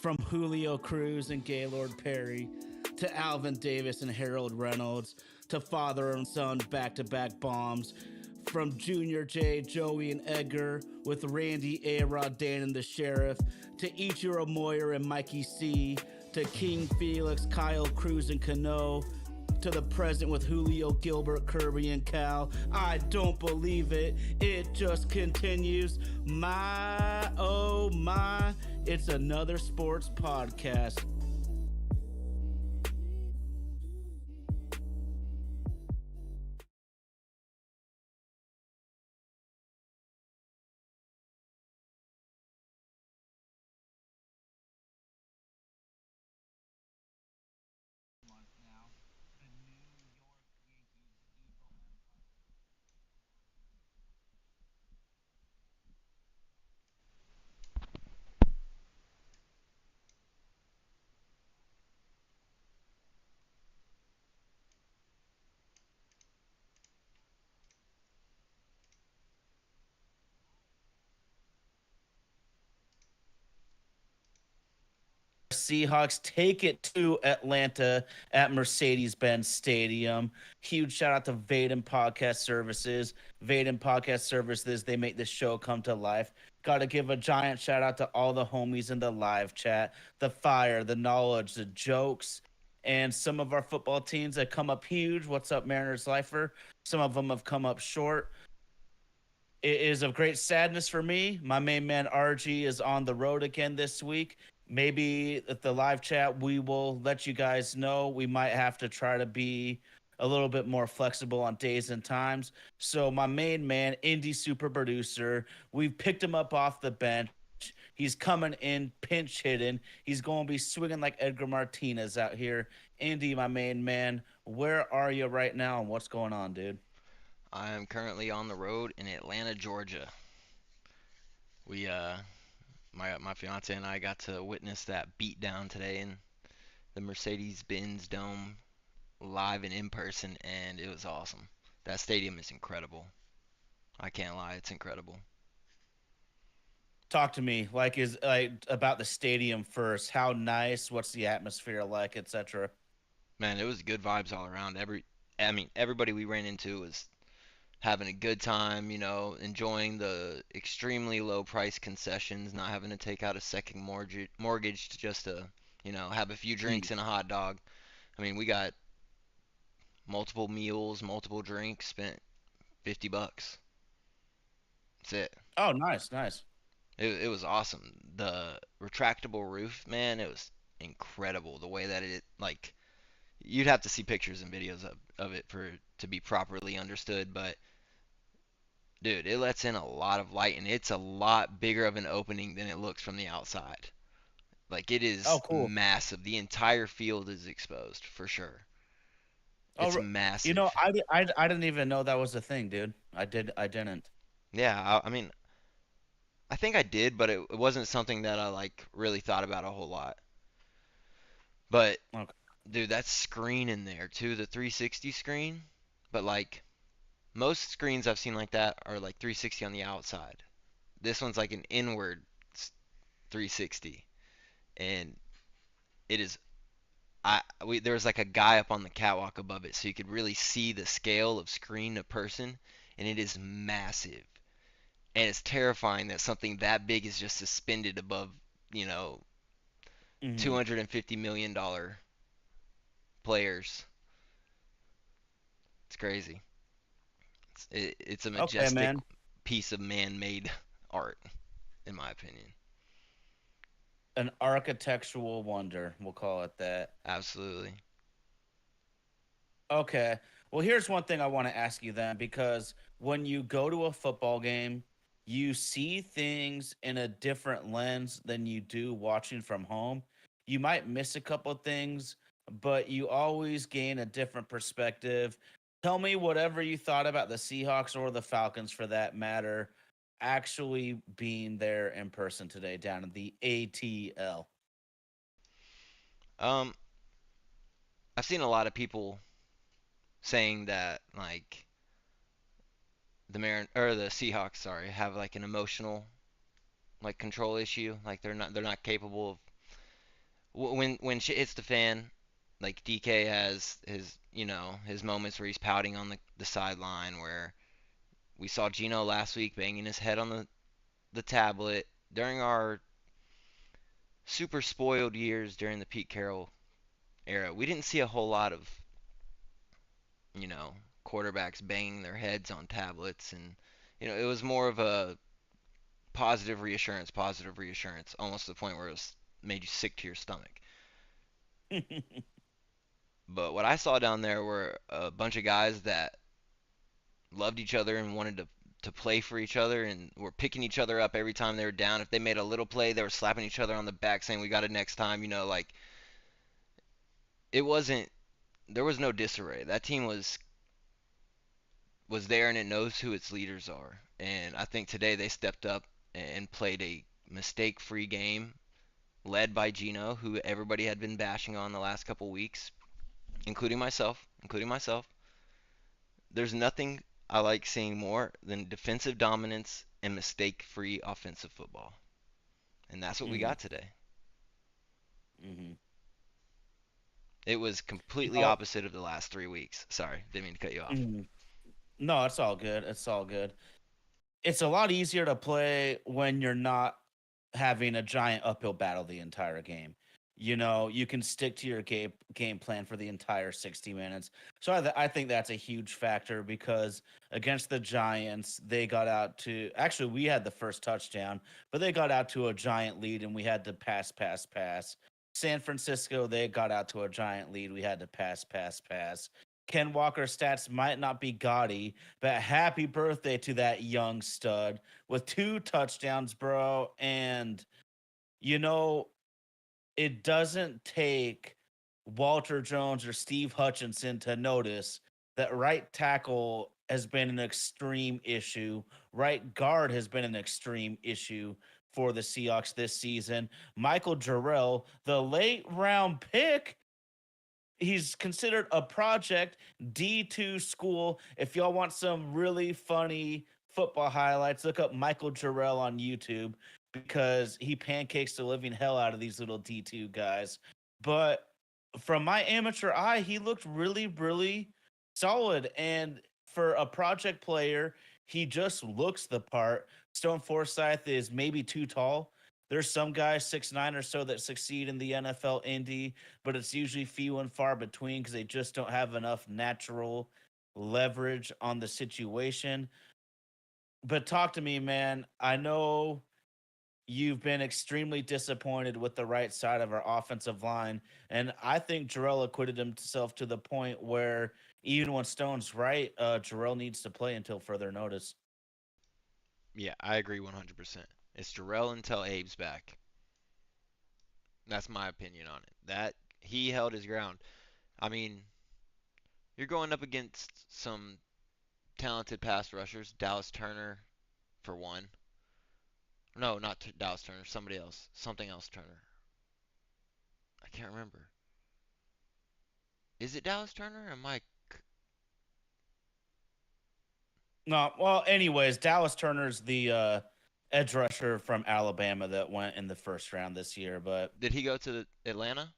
From Julio Cruz and Gaylord Perry to Alvin Davis and Harold Reynolds to father and son back to back bombs. From Junior J, Joey, and Edgar with Randy A. Rod, Dan, and the Sheriff to Ichiro Moyer and Mikey C to King Felix, Kyle Cruz, and Cano to the present with Julio, Gilbert, Kirby, and Cal. I don't believe it. It just continues. My, oh my. It's another sports podcast. Seahawks take it to Atlanta at Mercedes-Benz Stadium. Huge shout out to Vaden Podcast Services. Vaden Podcast Services, they make this show come to life. Got to give a giant shout out to all the homies in the live chat, the fire, the knowledge, the jokes, and some of our football teams that come up huge. What's up, Mariners Lifer? Some of them have come up short. It is of great sadness for me. My main man RG is on the road again this week. Maybe at the live chat, we will let you guys know. We might have to try to be a little bit more flexible on days and times. So, my main man, indie super producer, we've picked him up off the bench. He's coming in pinch hitting. He's going to be swinging like Edgar Martinez out here. Indy, my main man, where are you right now and what's going on, dude? I am currently on the road in Atlanta, Georgia. We my fiance and I got to witness that beatdown today in the Mercedes-Benz Dome live and in person, and it was awesome. That stadium is incredible. I can't lie, it's incredible. Talk to me, like, is like about the stadium first. How nice? What's the atmosphere like, etc.? Man, it was good vibes all around. Everybody we ran into was having a good time, enjoying the extremely low price concessions, not having to take out a second mortgage to just have a few drinks and a Jeez. hot dog. I mean, we got multiple meals, multiple drinks, spent $50. That's it. Oh, nice, nice. It was awesome. The retractable roof, man, it was incredible. The way that it like you'd have to see pictures and videos of it for to be properly understood, but dude, it lets in a lot of light and it's a lot bigger of an opening than it looks from the outside. Like it Oh, is cool. massive. The entire field is exposed for sure. Oh, It's you know, massive. I didn't even know that was a thing, dude. I didn't. Yeah, I mean, I think I did, but it wasn't something that I like really thought about a whole lot. But Okay. dude, that screen in there too, the 360 screen. But like most screens I've seen like that are like 360 on the outside. This one's like an inward 360, and it is there was like a guy up on the catwalk above it, so you could really see the scale of screen to person, and it is massive. And it's terrifying that something that big is just suspended above, you know, Hmm. $250 million players. It's crazy. It's a Okay, majestic man. piece of man-made art, in my opinion. An architectural wonder, we'll call it that. Absolutely. Okay. Well, here's one thing I want to ask you then, because when you go to a football game, you see things in a different lens than you do watching from home. You might miss a couple of things, but you always gain a different perspective. Tell me whatever you thought about the Seahawks or the Falcons for that matter actually being there in person today down in the ATL. Um, I've seen a lot of people saying that like the Seahawks, sorry, have like an emotional like control issue. Like they're not capable of When shit hits the fan, like DK has his moments where he's pouting on the sideline, where we saw Gino last week banging his head on the tablet during our super spoiled years during the Pete Carroll era. We didn't see a whole lot of you know quarterbacks banging their heads on tablets, and it was more of a positive reassurance, almost to the point where it was made you sick to your stomach. But what I saw down there were a bunch of guys that loved each other and wanted to play for each other and were picking each other up every time they were down. If they made a little play, they were slapping each other on the back saying we got it next time, like it wasn't there was no disarray. That team was there and it knows who its leaders are. And I think today they stepped up and played a mistake-free game led by Gino, who everybody had been bashing on the last couple weeks, including myself. There's nothing I like seeing more than defensive dominance and mistake-free offensive football. And that's what we Hmm. got today. Hmm. It was You completely know, opposite of the last 3 weeks. Sorry, didn't mean to cut you off. mhm. No, it's all good. It's all good. It's a lot easier to play when you're not having a giant uphill battle the entire game. You can stick to your game plan for the entire 60 minutes. So I think that's a huge factor because against the Giants, they got out to actually we had the first touchdown, but they got out to a giant lead and we had to pass, pass, pass. San Francisco, they got out to a giant lead. We had to pass, pass, pass. Ken Walker's stats might not be gaudy, but happy birthday to that young stud with two touchdowns, bro. And you know, it doesn't take Walter Jones or Steve Hutchinson to notice that right tackle has been an extreme issue. Right guard has been an extreme issue for the Seahawks this season. Michael Jarrell, the late round pick, he's considered a project D2 school. If y'all want some really funny football highlights, look up Michael Jarrell on YouTube because he pancakes the living hell out of these little D2 guys. But from my amateur eye, he looked really, really solid. And for a project player, he just looks the part. Stone Forsyth is maybe too tall. There's some guys 6'9" or so that succeed in the NFL Indy, but it's usually few and far between because they just don't have enough natural leverage on the situation. But talk to me, man. I know you've been extremely disappointed with the right side of our offensive line, and I think Jarrell acquitted himself to the point where even when Stone's right, Jarrell needs to play until further notice. Yeah, I agree 100%. It's Jarrell until Abe's back. That's my opinion on it. That he held his ground. I mean, you're going up against some talented pass rushers. Dallas Turner, for one. No, not Dallas Turner. Somebody else. Something else Turner. I can't remember. Is it Dallas Turner? Am I? No, well, anyways, Dallas Turner's the edge rusher from Alabama that went in the first round this year. But Did he go to Atlanta?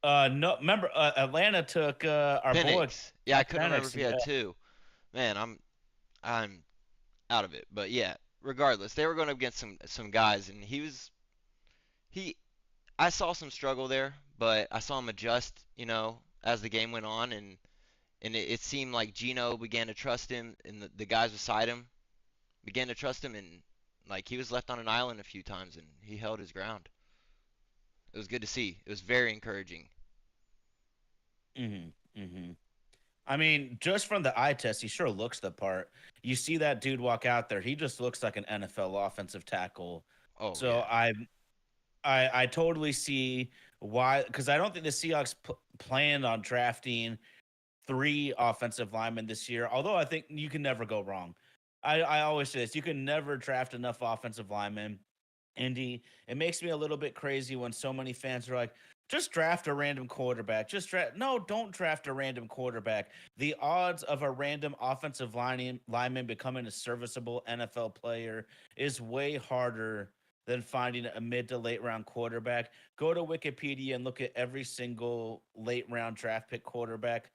no, remember Atlanta took our boy Penix. Yeah, I couldn't remember Penix. if he had two. Man, I'm out of it. But yeah, regardless, they were going up against some guys, and he. I saw some struggle there, but I saw him adjust. As the game went on, and it seemed like Gino began to trust him, and the guys beside him began to trust him, and like he was left on an island a few times, and he held his ground. It was good to see. It was very encouraging. Mm-hmm, mm-hmm. I mean, just from the eye test, he sure looks the part. You see that dude walk out there, he just looks like an NFL offensive tackle. Oh So yeah. I totally see why, because I don't think the Seahawks planned on drafting three offensive linemen this year. Although I think you can never go wrong. I always say this: you can never draft enough offensive linemen. Indy, it makes me a little bit crazy when so many fans are like, just draft a random quarterback. Just draft. No, don't draft a random quarterback. The odds of a random lineman becoming a serviceable NFL player is way harder than finding a mid to late round quarterback. Go to Wikipedia and look at every single late round draft pick quarterback.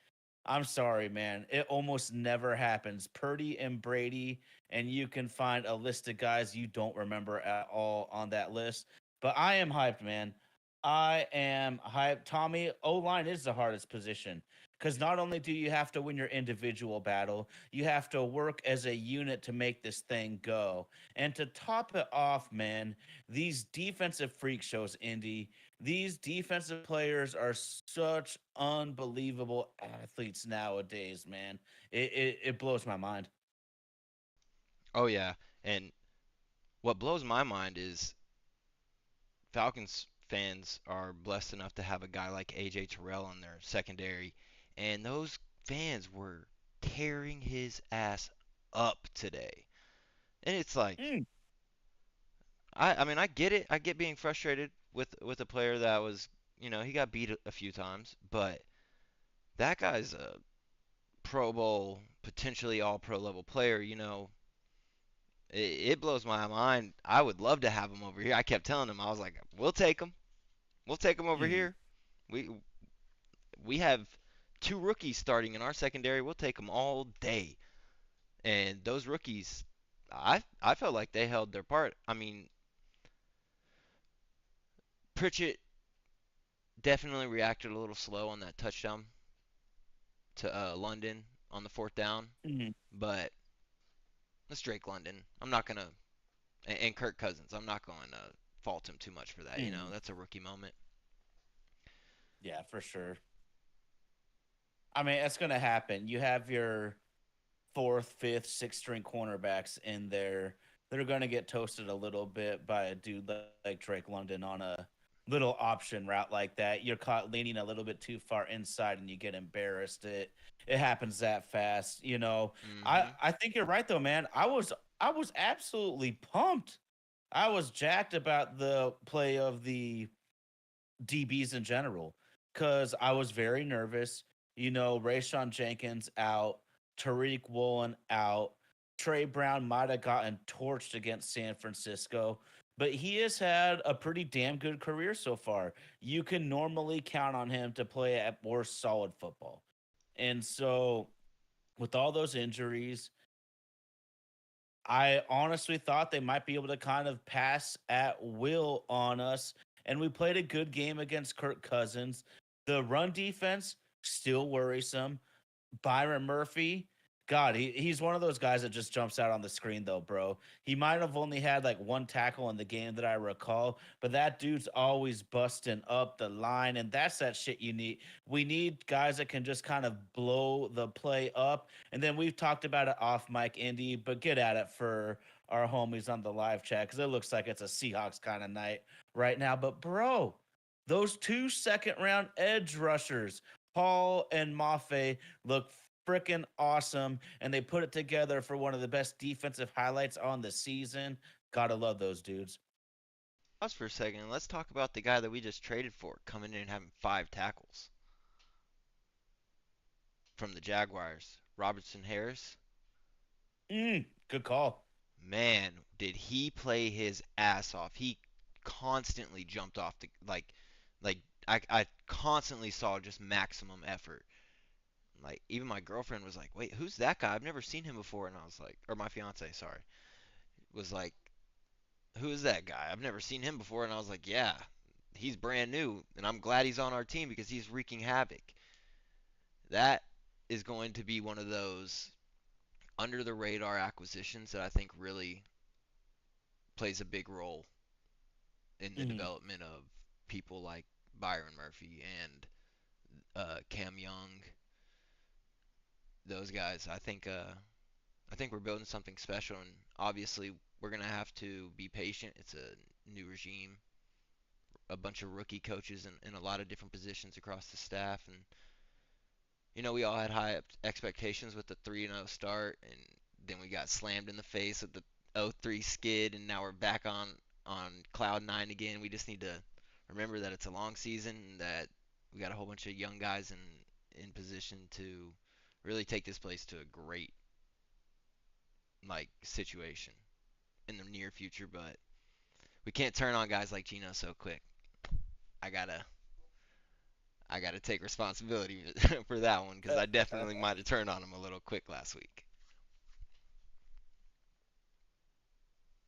I'm sorry, man. It almost never happens. Purdy and Brady, and you can find a list of guys you don't remember at all on that list. But I am hyped, man. I am hyped. Tommy, O line is the hardest position because not only do you have to win your individual battle, you have to work as a unit to make this thing go. And to top it off, man, these defensive freak shows, Indy, these defensive players are such unbelievable athletes nowadays, man. It blows my mind. Oh yeah, and what blows my mind is Falcons fans are blessed enough to have a guy like AJ Terrell on their secondary, and those fans were tearing his ass up today. And it's like, Mm, I mean, I get it. I get being frustrated with a player that was, he got beat a few times, but that guy's a Pro Bowl, potentially all pro level player, it blows my mind. I would love to have him over here. I kept telling him, I was like, we'll take him. We'll take him over mm, here. We we have two rookies starting in our secondary. We'll take them all day. And those rookies, I felt like they held their part. I mean, Pritchett definitely reacted a little slow on that touchdown to London on the fourth down, mm, but it's Drake London. I'm not gonna and Kirk Cousins. I'm not going to fault him too much for that. mm. That's a rookie moment. Yeah, for sure. I mean, it's gonna happen. You have your fourth, fifth, sixth string cornerbacks in there. They're going to get toasted a little bit by a dude like Drake London on a little option route like that. You're caught leaning a little bit too far inside and you get embarrassed. It happens that fast. I Hmm. I think you're right though, man. I was absolutely pumped. I was jacked about the play of the DBs in general because I was very nervous. Rayshawn Jenkins out, Tariq Woolen out. Trey Brown might have gotten torched against San Francisco, but he has had a pretty damn good career so far. You can normally count on him to play at more solid football. And so, with all those injuries, I honestly thought they might be able to kind of pass at will on us. And we played a good game against Kirk Cousins. The run defense, still worrisome. Byron Murphy, God, he's one of those guys that just jumps out on the screen, though, bro. He might have only had like one tackle in the game that I recall, but that dude's always busting up the line, and that's that shit you need. We need guys that can just kind of blow the play up. And then we've talked about it off mic, Indy, but get at it for our homies on the live chat because it looks like it's a Seahawks kind of night right now. But, bro, those two second round edge rushers, Paul and Mafe, look freaking awesome, and they put it together for one of the best defensive highlights on the season. Gotta love those dudes. Pause for a second. Let's talk about the guy that we just traded for coming in and having 5 tackles from the Jaguars. Robertson Harris. Good call. Man, did he play his ass off. He constantly jumped off the like I constantly saw just maximum effort. Like even my girlfriend was like, "Wait, who's that guy? I've never seen him before." And I was like, or my fiance, sorry, was like, "Who is that guy? I've never seen him before." And I was like, "Yeah, he's brand new, and I'm glad he's on our team because he's wreaking havoc." That is going to be one of those under the radar acquisitions that I think really plays a big role in the Mhm. development of people like Byron Murphy and Cam Young. Those guys, I think we're building something special, and obviously we're gonna have to be patient. It's a new regime, a bunch of rookie coaches in a lot of different positions across the staff, and we all had high expectations with the 3-0 start, and then we got slammed in the face with the 0-3 skid, and now we're back on cloud nine again. We just need to remember that it's a long season, and that we got a whole bunch of young guys in position to really take this place to a great situation in the near future. But we can't turn on guys like Gino so quick. I gotta I gotta take responsibility for that one because I definitely might have turned on him a little quick last week.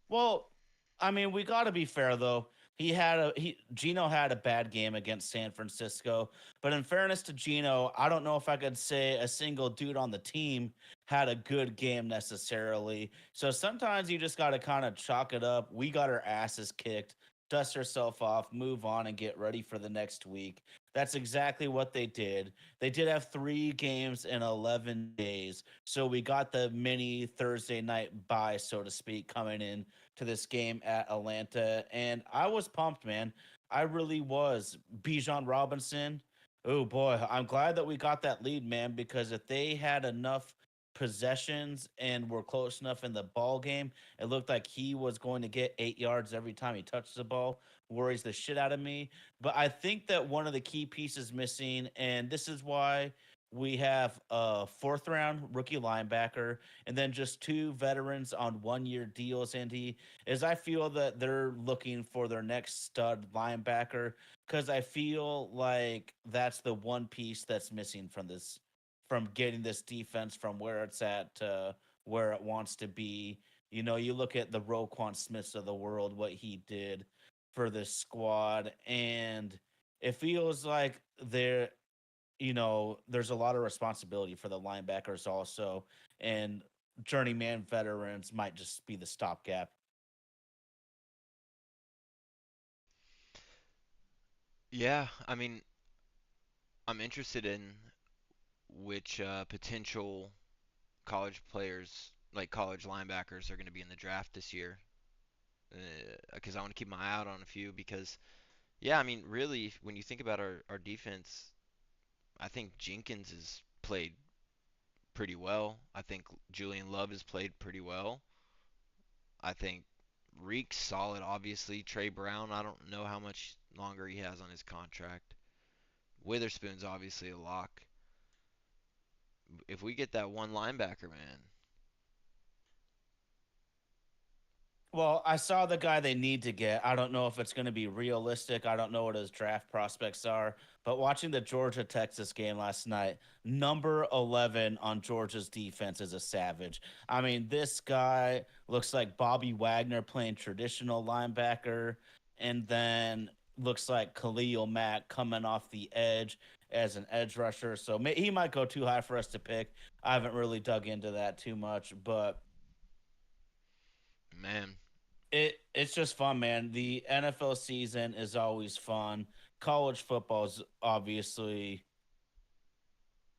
Well, I mean, we got to be fair though. Gino had a bad game against San Francisco, but in fairness to Gino, I don't know if I could say a single dude on the team had a good game necessarily. So sometimes you just got to kind of chalk it up. We got our asses kicked, dust ourselves off, move on, and get ready for the next week. That's exactly what they did. They did have 3 games in 11 days. So we got the mini Thursday night bye, so to speak, coming in to this game at Atlanta, and I was pumped, man. I really was. Bijan Robinson. Oh boy, I'm glad that we got that lead, man. Because if they had enough possessions and were close enough in the ball game, it looked like he was going to get 8 yards every time he touches the ball. Worries the shit out of me. But I think that one of the key pieces missing, and this is why we have a fourth round rookie linebacker and then just 2 veterans on 1 year deals, Andy, is I feel that they're looking for their next stud linebacker because I feel like that's the one piece that's missing from getting this defense from where it's at to where it wants to be. You know, you look at the Roquan Smiths of the world, what he did for this squad, and it feels like there's a lot of responsibility for the linebackers also, and journeyman veterans might just be the stopgap. Yeah, I mean, I'm interested in which potential college players, like college linebackers, are going to be in the draft this year. Because I want to keep my eye out on a few. Because, yeah, I mean, really, when you think about our defense, I think Jenkins has played pretty well. I think Julian Love has played pretty well. I think Reek's solid, obviously. Trey Brown, I don't know how much longer he has on his contract. Witherspoon's obviously a lock. If we get that one linebacker, man, Well, I saw the guy they need to get. I don't know if it's going to be realistic. I don't know what his draft prospects are. But watching the Georgia Texas game last night, number 11 on Georgia's defense is a savage. I mean, this guy looks like Bobby Wagner playing traditional linebacker, and then looks like Khalil Mack coming off the edge as an edge rusher. So he might go too high for us to pick. I haven't really dug into that too much, but man, it's just fun, man. The NFL season is always fun. College football is obviously,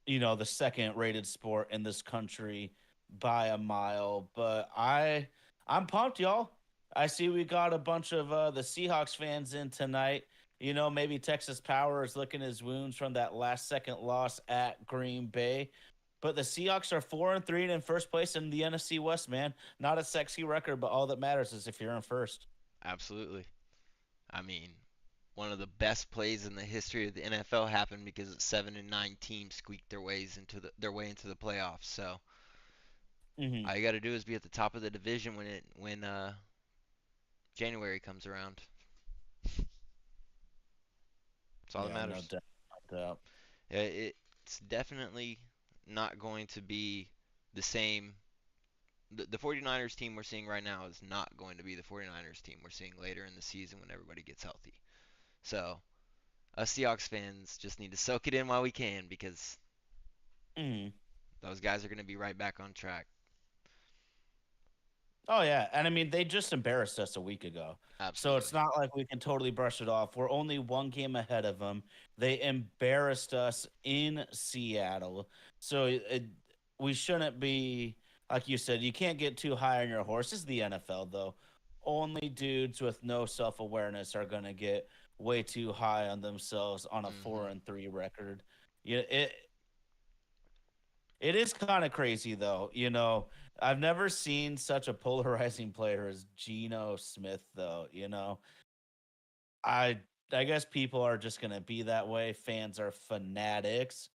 the second rated sport in this country by a mile. But I'm pumped, y'all. I see we got a bunch of the Seahawks fans in tonight. Maybe Texas Power is licking his wounds from that last second loss at Green Bay. But the Seahawks are 4-3 and in first place in the NFC West, man. Not a sexy record, but all that matters is if you're in first. absolutely. I mean, one of the best plays in the history of the NFL happened because 7-9 teams squeaked their way into the playoffs. So Hmm. all you got to do is be at the top of the division when January comes around. That's all that Yeah, no matters. doubt. No doubt. Yeah, it's definitely not going to be the same. The 49ers team we're seeing right now is not going to be the 49ers team we're seeing later in the season when everybody gets healthy. So us Seahawks fans just need to soak it in while we can because Mhm. those guys are going to be right back on track. Oh yeah, and I mean they just embarrassed us a week ago, so it's Absolutely. not like we can totally brush it off. We're only 1 game ahead of them. They embarrassed us in Seattle, so we shouldn't be like you said. You can't get too high on your horse. This is the NFL though. Only dudes with no self awareness are gonna get way too high on themselves on a four Hmm. and three record. Yeah, it is kind of crazy though. I've never seen such a polarizing player as Geno Smith though, I I guess people are just going to be that way. Fans are fanatics.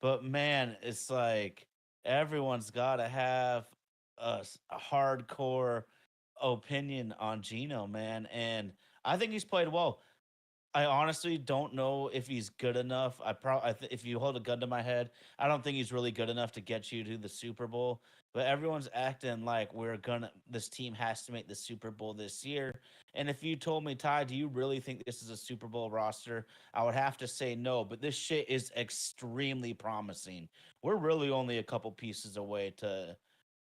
But man, it's like everyone's got to have a hardcore opinion on Gino, man, and I think he's played well. I honestly don't know if he's good enough. If you hold a gun to my head, I don't think he's really good enough to get you to the Super Bowl. But everyone's acting like this team has to make the Super Bowl this year. And if you told me, Ty, do you really think this is a Super Bowl roster? I would have to say no. But this shit is extremely promising. We're really only a couple pieces away to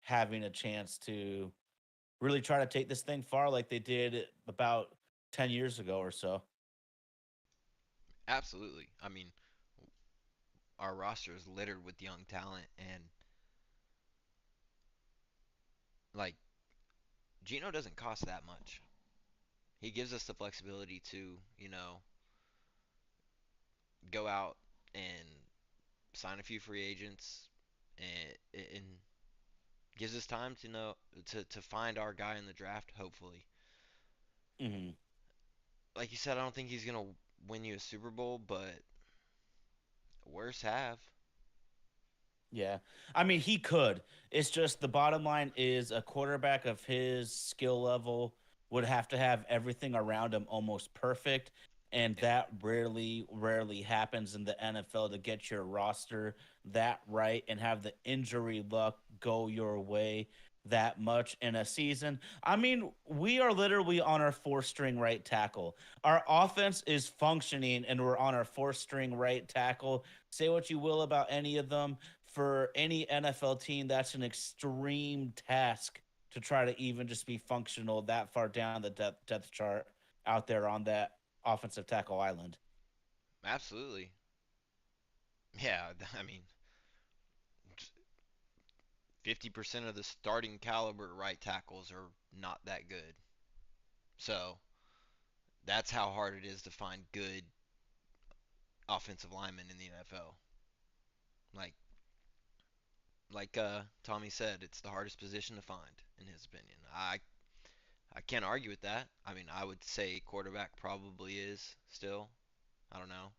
having a chance to really try to take this thing far, like they did about 10 years ago or so. Absolutely. I mean, our roster is littered with young talent, and like Gino doesn't cost that much. He gives us the flexibility to, go out and sign a few free agents, and gives us time to know to find our guy in the draft. Hopefully, Mhm. like you said, I don't think he's gonna win you a Super Bowl, but worse have. Yeah. I mean, he could. It's just the bottom line is a quarterback of his skill level would have to have everything around him almost perfect. And Yeah, that rarely happens in the NFL to get your roster that right and have the injury luck go your way that much in a season. I mean, we are literally on our four string right tackle. Our offense is functioning and we're on our four string right tackle. Say what you will about any of them, for any NFL team, that's an extreme task to try to even just be functional that far down the depth chart out there on that offensive tackle island. absolutely. Yeah, I mean, 50% of the starting caliber right tackles are not that good. So that's how hard it is to find good offensive linemen in the NFL. Like Tommy said, it's the hardest position to find in his opinion. I can't argue with that. I mean, I would say quarterback probably is still. I don't know,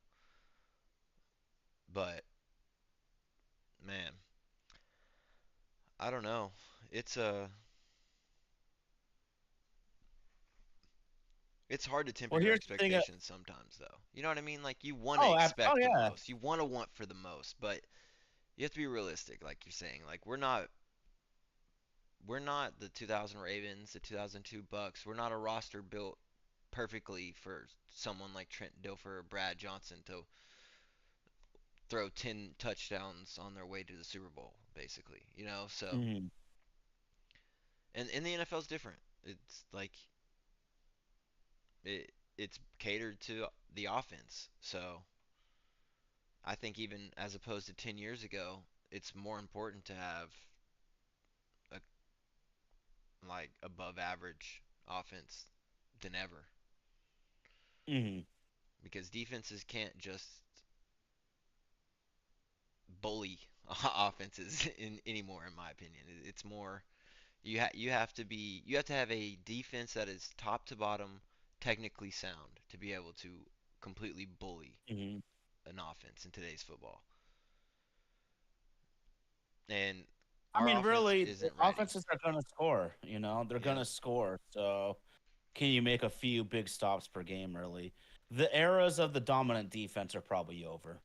but man, I don't know. It's a it's hard to temper Well, your here's the thing. expectations sometimes, though. You know what I mean? Like you want to Oh expect the yeah. most, you want to want for the most, but you have to be realistic, like you're saying. Like we're not the 2000 Ravens, the 2002 Bucks. We're not a roster built perfectly for someone like Trent Dilfer or Brad Johnson to throw 10 touchdowns on their way to the Super Bowl, basically. So Mhm. and the NFL is different. It's like it's catered to the offense. So I think even as opposed to 10 years ago, it's more important to have a like above average offense than ever Mhm. because defenses can't just bully offenses anymore in my opinion. It's more you have to have a defense that is top to bottom technically sound to be able to completely bully Mhm. an offense in today's football. And I our mean, offense really, the isn't ready. offenses are going to score. They're going Yeah. to score. So, can you make a few big stops per game? Really, the eras of the dominant defense are probably over.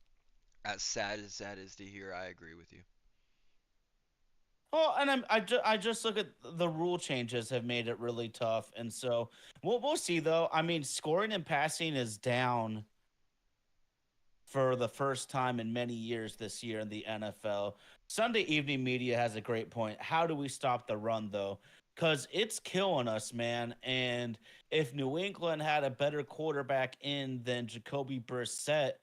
As sad as that is to hear, I agree with you. Well, and I just look at the rule changes have made it really tough, and so we'll see though. I mean, scoring and passing is down for the first time in many years this year in the NFL. Sunday Evening Media has a great point. How do we stop the run though? Because it's killing us, man. And if New England had a better quarterback in than Jacoby Brissett,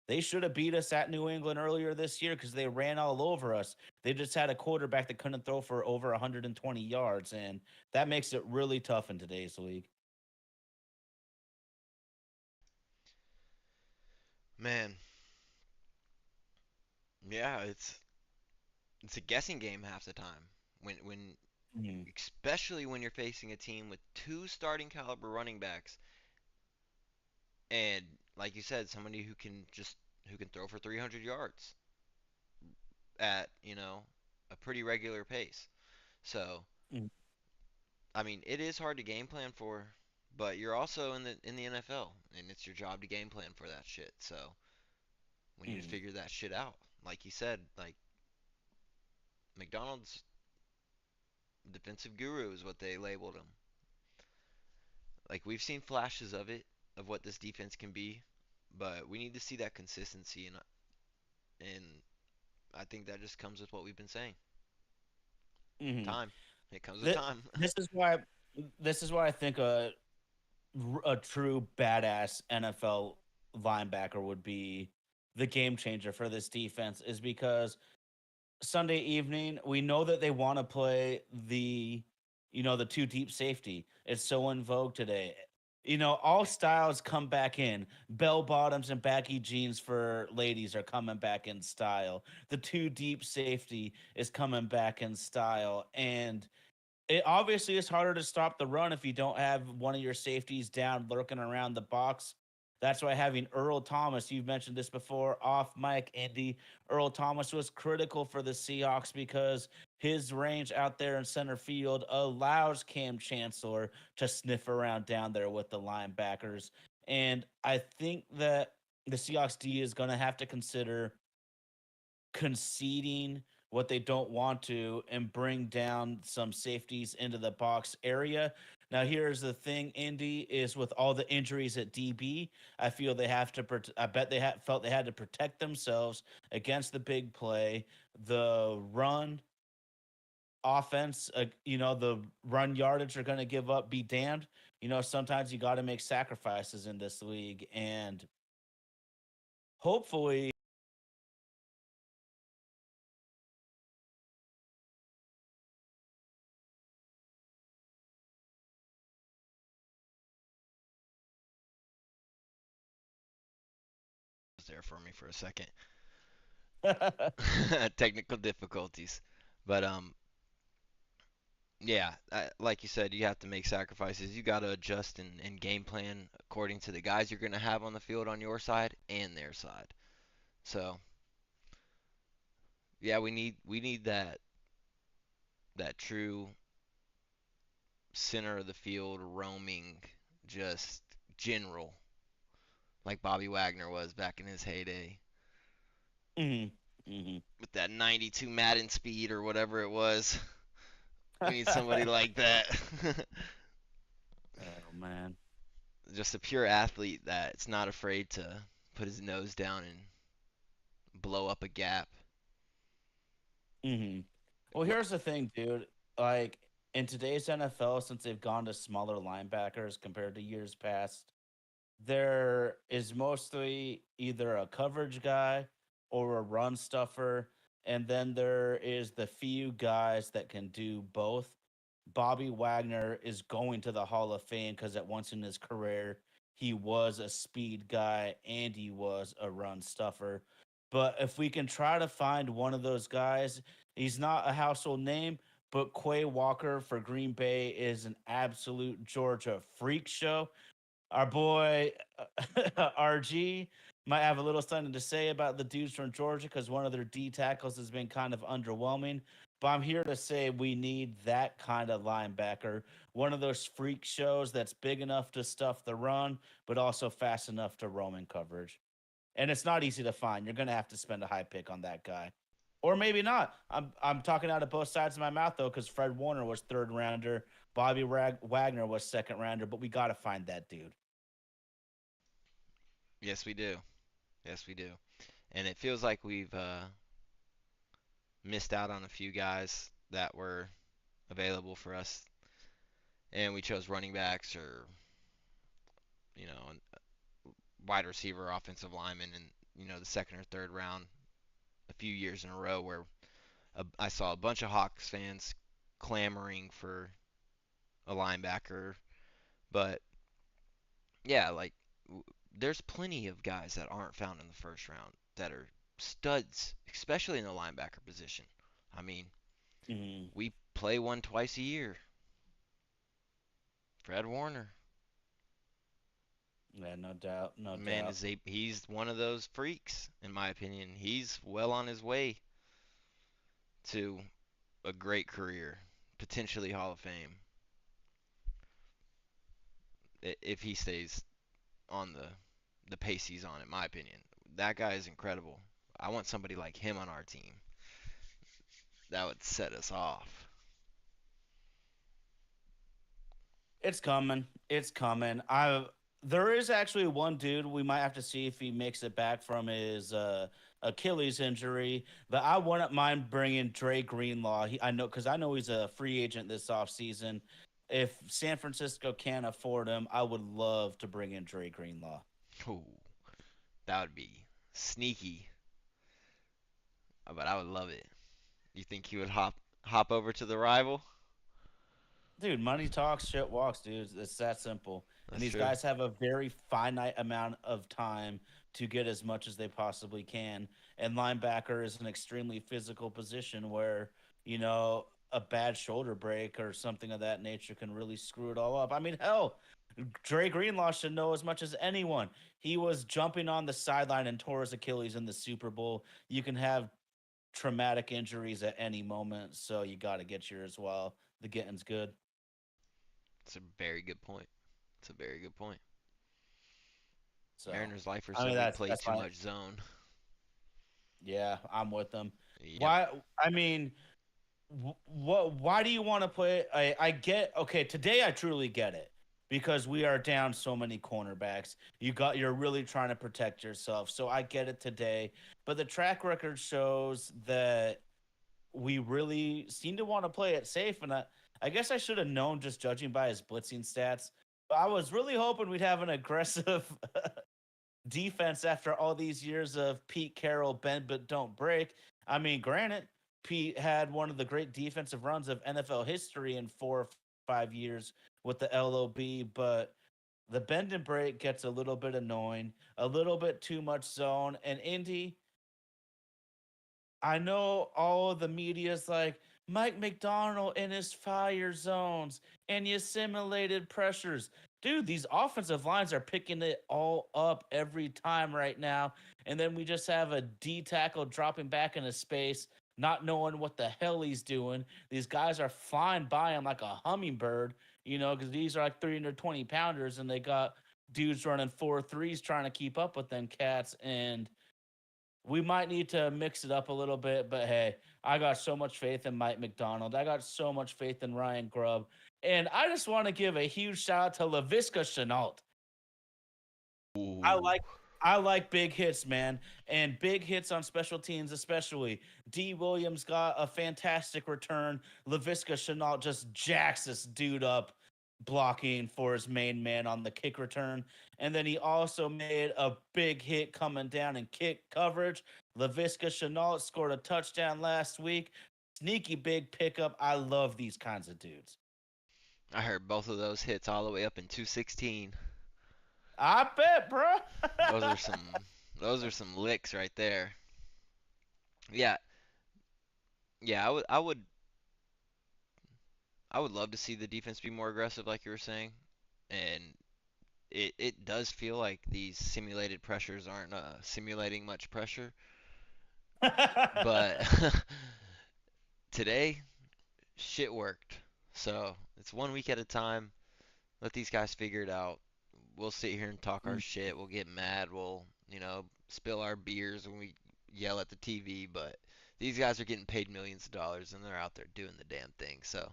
they should have beat us at New England earlier this year because they ran all over us. They just had a quarterback that couldn't throw for over 120 yards, and that makes it really tough in today's league. Man, yeah, it's a guessing game half the time. When Mhm. especially when you're facing a team with two starting caliber running backs and like you said, somebody who can throw for 300 yards at, a pretty regular pace. So, I mean, it is hard to game plan for, but you're also in the NFL, and it's your job to game plan for that shit. So we need to Mm. figure that shit out. Like you said, like McDonald's defensive guru is what they labeled him. Like we've seen flashes of it, of what this defense can be, but we need to see that consistency, and I think that just comes with what we've been saying. Hmm. Time. It comes with This, time. this is why this is why I think a true badass NFL linebacker would be the game changer for this defense is because Sunday evening, we know that they want to play the two deep safety. It's so in vogue today. All styles come back in. Bell bottoms and baggy jeans for ladies are coming back in style. The two deep safety is coming back in style. And it obviously is harder to stop the run if you don't have one of your safeties down lurking around the box. That's why having Earl Thomas, you've mentioned this before, off mic, Andy. Earl Thomas was critical for the Seahawks because his range out there in center field allows Cam Chancellor to sniff around down there with the linebackers. And I think that the Seahawks D is going to have to consider conceding what they don't want to and bring down some safeties into the box area. Now, here's the thing, Indy, is with all the injuries at DB, I feel they have to. I bet they felt they had to protect themselves against the big play, the run offense. The run yardage are going to give up. Be damned. Sometimes you got to make sacrifices in this league, and hopefully Was there for me for a second. Technical difficulties, but yeah, like you said, you have to make sacrifices. You got to adjust and game plan according to the guys you're going to have on the field on your side and their side. So yeah, we need that true center of the field roaming, just general, like Bobby Wagner was back in his heyday Mhm, mhm. with that 92 Madden speed or whatever it was. We need somebody like that. Oh man. Just a pure athlete that's not afraid to put his nose down and blow up a gap. Hmm. Well, What? here's the thing, dude. Like in today's NFL, since they've gone to smaller linebackers compared to years past, there is mostly either a coverage guy or a run stuffer, and then there is the few guys that can do both. Bobby Wagner is going to the Hall of Fame because at once in his career he was a speed guy and he was a run stuffer. But if we can try to find one of those guys, he's not a household name, but Quay Walker for Green Bay is an absolute Georgia freak show. Our boy RG might have a little something to say about the dudes from Georgia because one of their D tackles has been kind of underwhelming. But I'm here to say we need that kind of linebacker, one of those freak shows that's big enough to stuff the run, but also fast enough to roam in coverage. And it's not easy to find. You're going to have to spend a high pick on that guy. Or maybe not. I'm talking out of both sides of my mouth though, because Fred Warner was third rounder, Bobby Wagner was second rounder, but we got to find that dude. Yes, we do. Yes, we do. And it feels like we've missed out on a few guys that were available for us, and we chose running backs or wide receiver, offensive lineman, in the second or third round a few years in a row where I saw a bunch of Hawks fans clamoring for a linebacker. But yeah, like there's plenty of guys that aren't found in the first round that are studs, especially in the linebacker position. I mean, Mhm. we play one twice a year. Fred Warner, Yeah, no doubt, no man, doubt. he's one of those freaks in my opinion. He's well on his way to a great career, potentially Hall of Fame. if he stays on the pace he's on, in my opinion. That guy is incredible. I want somebody like him on our team. That would set us off. It's coming. It's coming. I There is actually one dude we might have to see if he makes it back from his Achilles injury, but I wouldn't mind bringing Dre Greenlaw. I know because I know he's a free agent this offseason. If San Francisco can't afford him, I would love to bring in Dre Greenlaw. Ooh, that would be sneaky, but I would love it. You think he would hop over to the rival? Dude, money talks, shit walks, dude. It's that simple. And That's these true. guys have a very finite amount of time to get as much as they possibly can. And linebacker is an extremely physical position where, a bad shoulder break or something of that nature can really screw it all up. I mean, hell, Dre Greenlaw should know as much as anyone. He was jumping on the sideline and tore his Achilles in the Super Bowl. You can have traumatic injuries at any moment, so you got to get yours while the getting's good. It's a very good point. It's a very good point. So, Mariners lifers I said mean, we that's play that's too my much zone. yeah. I'm with them. Yep. Why? I mean, what? Why do you want to play? I get okay. Today, I truly get it because we are down so many cornerbacks. You're really trying to protect yourself. So I get it today, but the track record shows that we really seem to want to play it safe. And I guess I should have known just judging by his blitzing stats. But I was really hoping we'd have an aggressive defense after all these years of Pete Carroll, bend but don't break. I mean, granted, Pete had one of the great defensive runs of NFL history in 4 or 5 years with the LOB, but the bend and break gets a little bit annoying, a little bit too much zone. And Indy, I know all of the media's like Mike McDonald in his fire zones and you simulated pressures. Dude, these offensive lines are picking it all up every time right now. And then we just have a D tackle dropping back into space, not knowing what the hell he's doing. These guys are flying by him like a hummingbird, because these are like 320 pounders and they got dudes running 4.3s trying to keep up with them cats. And we might need to mix it up a little bit, but hey, I got so much faith in Mike McDonald. I got so much faith in Ryan Grubb. And I just want to give a huge shout out to LaVisca Chenault. I Ooh. like I like big hits, man, and big hits on special teams, especially. D. Williams got a fantastic return. Lavisca Chenault just jacks this dude up, blocking for his main man on the kick return, and then he also made a big hit coming down in kick coverage. Lavisca Chenault scored a touchdown last week. Sneaky big pickup. I love these kinds of dudes. I heard both of those hits all the way up in 216. I bet, bro. Those are some those are some licks right there. Yeah, yeah, I would love to see the defense be more aggressive like you were saying. And it does feel like these simulated pressures aren't simulating much pressure. But today shit worked. So, it's 1 week at a time. Let these guys figure it out. We'll sit here and talk our shit. We'll get mad. We'll, spill our beers when we yell at the TV. But these guys are getting paid millions of dollars and they're out there doing the damn thing. So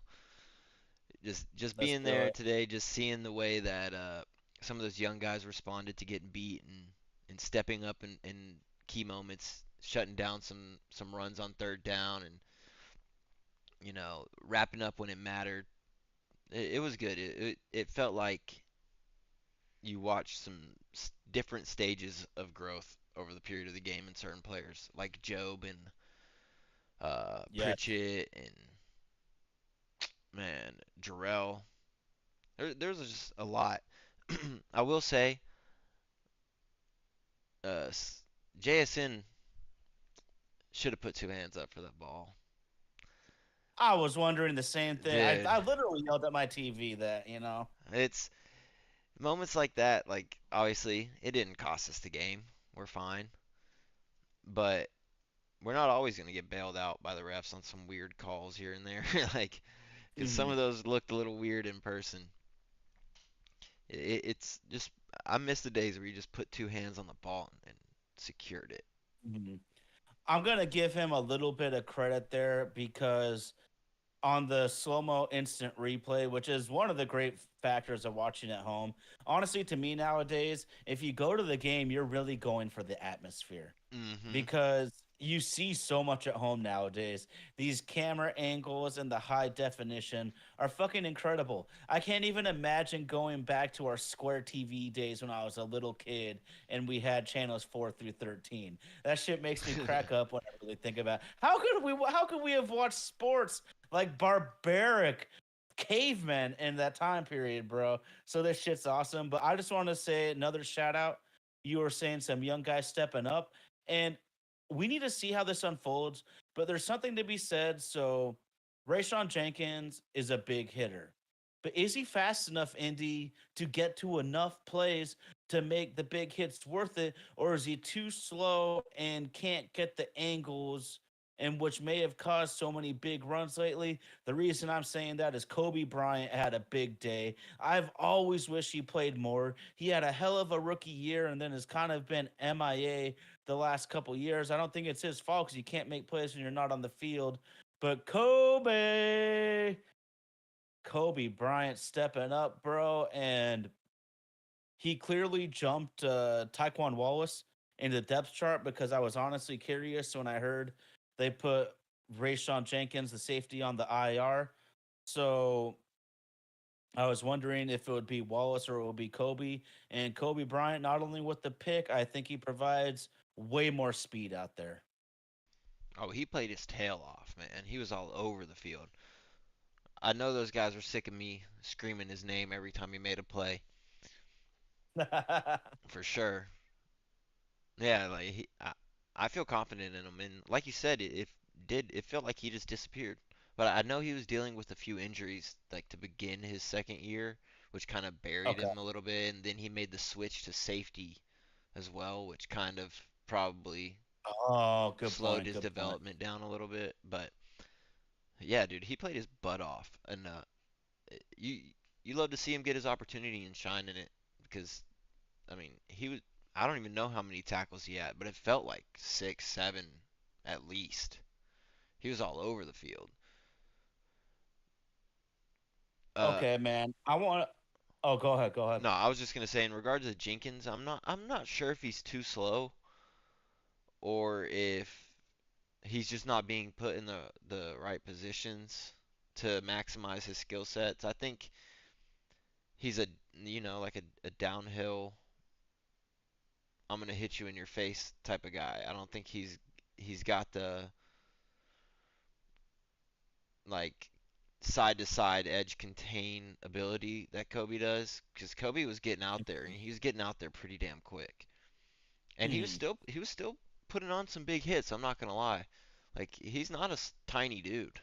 just Let's being do there it. today, just seeing the way that some of those young guys responded to getting beat and stepping up in key moments, shutting down some runs on third down and wrapping up when it mattered. It was good. It felt like you watch some different stages of growth over the period of the game in certain players, like Job and Yes. Pritchett and man Jarrell. There's just a lot. I will say, uh, JSN should have put two hands up for that ball, I was wondering the same thing. I, dude. I literally yelled at my TV that. It's moments like that. Like obviously, it didn't cost us the game. We're fine, but we're not always going to get bailed out by the refs on some weird calls here and there. Like, because some Mhm. of those looked a little weird in person. It's just I miss the days where you just put two hands on the ball and secured it. Mhm. I'm gonna give him a little bit of credit there because on the slow mo instant replay, which is one of the great factors of watching at home. Honestly, to me nowadays, if you go to the game, you're really going for the atmosphere Mm-hmm. because you see so much at home nowadays. These camera angles and the high definition are fucking incredible. I can't even imagine going back to our Square TV days when I was a little kid and we had channels 4 through 13. That shit makes me crack up when I really think about how could we have watched sports like barbaric cavemen in that time period, bro. So this shit's awesome. But I just want to say another shout out. You were saying some young guys stepping up. And we need to see how this unfolds, but there's something to be said. So, Rayshawn Jenkins is a big hitter, but is he fast enough, Indy, to get to enough plays to make the big hits worth it, or is he too slow and can't get the angles? And which may have caused so many big runs lately. The reason I'm saying that is Kobe Bryant had a big day. I've always wished he played more. He had a hell of a rookie year and then has kind of been MIA the last couple years. I don't think it's his fault because you can't make plays when you're not on the field. But Kobe Bryant stepping up, bro, and he clearly jumped Taekwon Wallace in the depth chart because I was honestly curious when I heard they put Rayshawn Jenkins, the safety, on the IR. So I was wondering if it would be Wallace or it would be Kobe. And Kobe Bryant, not only with the pick, I think he provides way more speed out there. Oh, he played his tail off, man. He was all over the field. I know those guys were sick of me screaming his name every time he made a play, for sure. Yeah, like I feel confident in him, and like you said, it felt like he just disappeared. But I know he was dealing with a few injuries like to begin his second year, which kind of buried Okay. him a little bit, and then he made the switch to safety as well, which kind of probably Oh, good slowed point. his Good point. development down a little bit. But yeah, dude, he played his butt off, and you you love to see him get his opportunity and shine in it because I mean, he was. I don't even know how many tackles he had, but it felt like 6, 7 at least. He was all over the field. Uh, Okay, man. I want. Oh, go ahead. Go ahead. no, I was just gonna say in regards to Jenkins, I'm not sure if he's too slow or if he's just not being put in the right positions to maximize his skill sets. I think he's like a downhill. I'm gonna hit you in your face type of guy. I don't think he's got the like side to side edge contain ability that Kobe does because Kobe was getting out there and he was getting out there pretty damn quick. And Mm-hmm. he was still putting on some big hits, I'm not gonna lie. Like he's not a tiny dude.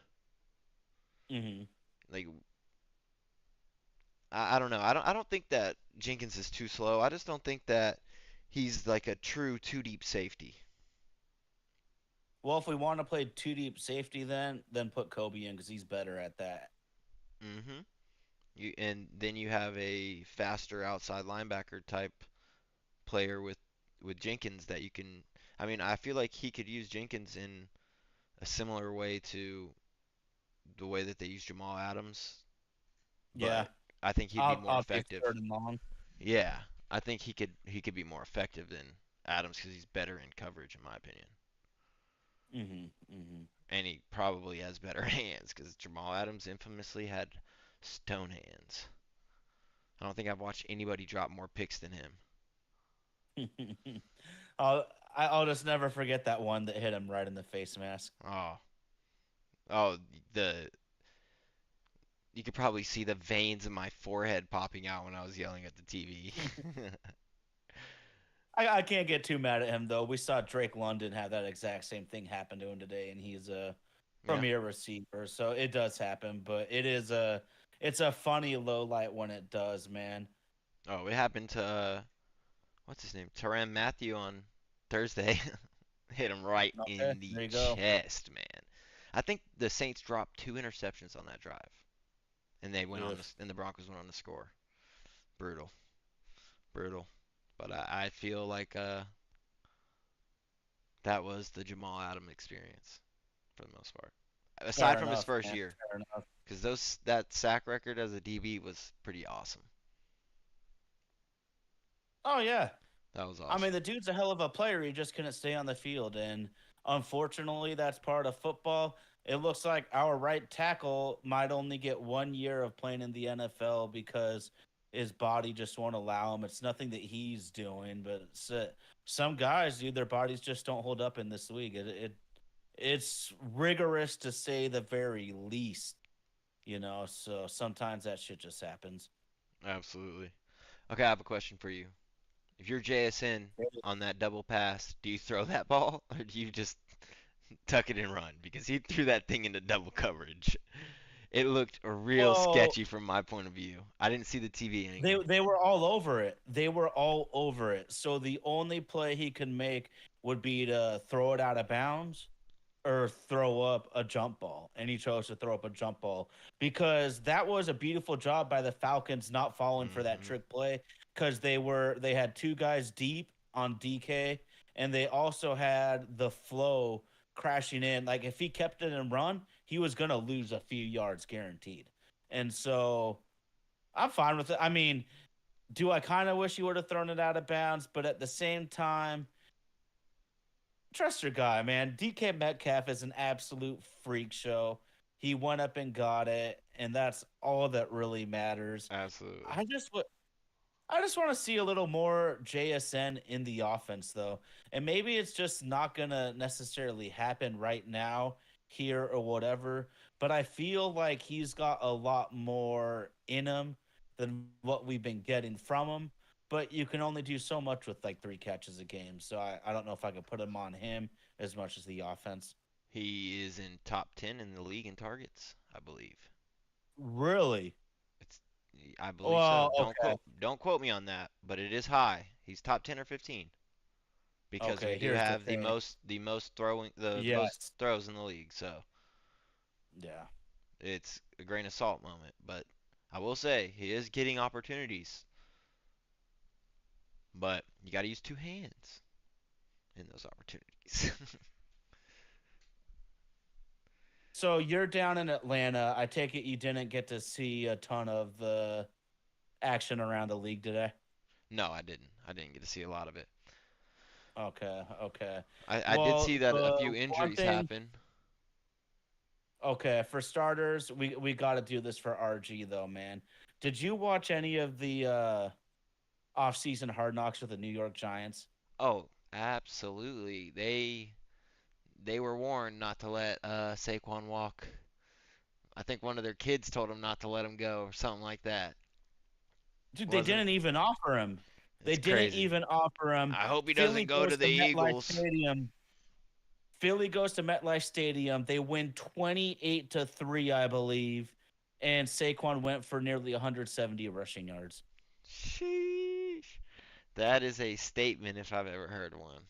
Mm-hmm. Like I don't know. I don't think that Jenkins is too slow. I just don't think that he's like a true two deep safety. Well, if we want to play two deep safety, then put Kobe in because he's better at that. Mhm. And then you have a faster outside linebacker type player with Jenkins that you can. I mean, I feel like he could use Jenkins in a similar way to the way that they use Jamal Adams, Yeah, but I think he'd be I'll more I'll be effective. third and long. Yeah, I think he could be more effective than Adams because he's better in coverage, in my opinion, Mm-hmm. Mm-hmm. and he probably has better hands because Jamal Adams infamously had stone hands. I don't think I've watched anybody drop more picks than him. I'll just never forget that one that hit him right in the face mask. Oh, oh, the you could probably see the veins in my forehead popping out when I was yelling at the TV. I can't get too mad at him though. We saw Drake London have that exact same thing happen to him today, and he's a Yeah. premier receiver, so it does happen. But it's a funny low light when it does, man. Oh, it happened to what's his name? Tyrann Matthew on Thursday. Hit him right Okay, in the there you go. chest, man. I think the Saints dropped two interceptions on that drive, and they went on Ugh. to, and the Broncos went on to score. Brutal, brutal. But I feel like that was the Jamal Adams experience for the most part. Aside Fair from his enough, first man. year, Fair enough. because those that sack record as a DB was pretty awesome. Oh yeah. That was I mean, awesome. the dude's a hell of a player. He just couldn't stay on the field, and unfortunately, that's part of football. It looks like our right tackle might only get 1 year of playing in the NFL because his body just won't allow him. It's nothing that he's doing, but some guys, dude, their bodies just don't hold up in this league. It's rigorous to say the very least, you know. So sometimes that shit just happens. Absolutely. Okay, I have a question for you. If you're JSN on that double pass, do you throw that ball or do you just tuck it and run? Because he threw that thing into double coverage. It looked real Well, sketchy from my point of view. I didn't see the TV They angle. they were all over it. They were all over it. So the only play he could make would be to throw it out of bounds or throw up a jump ball. And he chose to throw up a jump ball because that was a beautiful job by the Falcons not falling for that Hmm. trick play because they had two guys deep on DK and they also had the flow crashing in. Like if he kept it and run, he was gonna lose a few yards guaranteed. And so I'm fine with it. I mean, do I kind of wish he would have thrown it out of bounds? But at the same time, trust your guy, man. DK Metcalf is an absolute freak show. He went up and got it, and that's all that really matters. Absolutely. I just would. I just want to see a little more JSN in the offense, though. And maybe it's just not going to necessarily happen right now, here or whatever. But I feel like he's got a lot more in him than what we've been getting from him. But you can only do so much with like 3 catches a game. So I don't know if I could put him on him as much as the offense. He is in top 10 in the league in targets, I believe. Really? It's I believe so. Well, Don't okay. quote me on that, but it is high. He's top 10 or 15 because we Okay. do Here's the have the thing. most Yes. throws in the league. So, Yeah. it's a grain of salt moment, but I will say he is getting opportunities, but you got to use two hands in those opportunities. So you're down in Atlanta. I take it you didn't get to see a ton of the action around the league today. No, I didn't. I didn't get to see a lot of it. Okay, okay. I did see Well, that a few the one injuries thing, happen. okay, for starters, we got to do this for RG though, man. Did you watch any of the off-season Hard Knocks with the New York Giants? Oh, absolutely. They were warned not to let Saquon walk. I think one of their kids told them not to let him go or something like that. Dude, they Wasn't didn't even offer him. They It's didn't crazy. even offer him. I hope he doesn't Philly go goes to the to MetLife Eagles. Stadium. Philly goes to MetLife Stadium. They win 28-3, I believe. And Saquon went for nearly 170 rushing yards. Sheesh. That is a statement if I've ever heard one.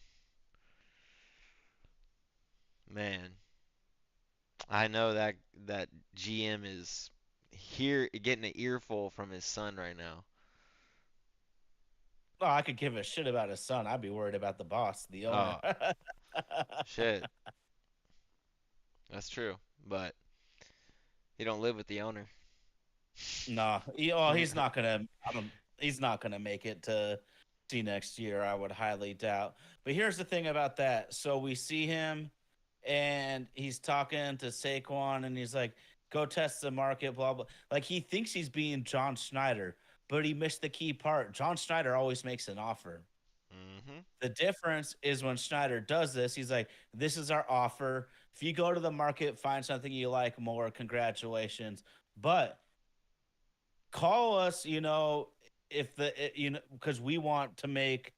Man, I know that GM is here getting an earful from his son right now. Oh, I could give a shit about his son. I'd be worried about the boss, the owner. Oh, shit. That's true. But he don't live with the owner. No, he's not gonna. I don't. He's not gonna make it to see next year. I would highly doubt. But here's the thing about that. So we see him, and he's talking to Saquon, and he's like, "Go test the market." Blah blah. Like he thinks he's being John Schneider, but he missed the key part. John Schneider always makes an offer. Hmm. The difference is when Schneider does this, he's like, "This is our offer. If you go to the market, find something you like more, congratulations. But call us, if because we want to match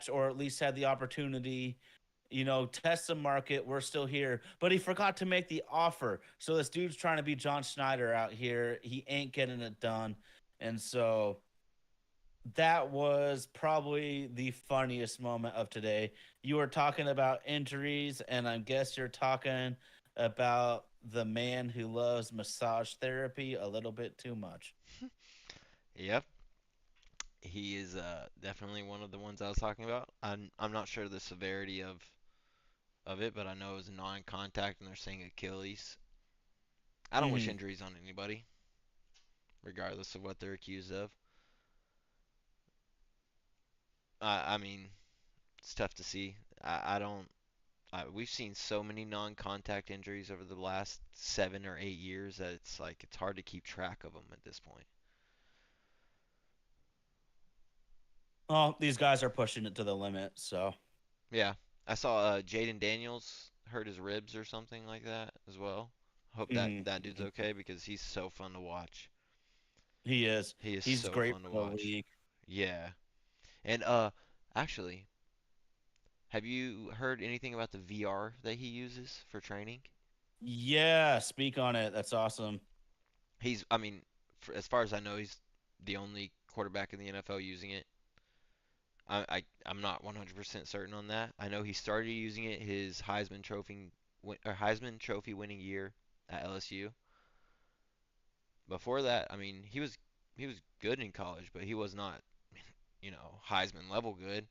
or at least have the opportunity, test the market. We're still here." But he forgot to make the offer. So this dude's trying to be John Schneider out here. He ain't getting it done. And so that was probably the funniest moment of today. You were talking about injuries, and I guess you're talking about the man who loves massage therapy a little bit too much. Yep, he is definitely one of the ones I was talking about. I'm not sure the severity of it, but I know it was non-contact, and they're saying Achilles. I don't wish Hmm. injuries on anybody, regardless of what they're accused of. I mean, it's tough to see. I don't. We've seen so many non-contact injuries over the last 7 or 8 years that it's like it's hard to keep track of them at this point. Well, these guys are pushing it to the limit, so. Yeah, I saw Jaden Daniels hurt his ribs or something like that as well. Hope that Hmm. that dude's okay because he's so fun to watch. He is. He is He's so great fun to for the watch. league. Yeah. And actually, have you heard anything about the VR that he uses for training? Yeah, speak on it. That's awesome. I mean, as far as I know, he's the only quarterback in the NFL using it. I'm not 100% certain on that. I know he started using it his Heisman Trophy winning year at LSU. Before that, I mean, he was good in college, but he was not, Heisman level good.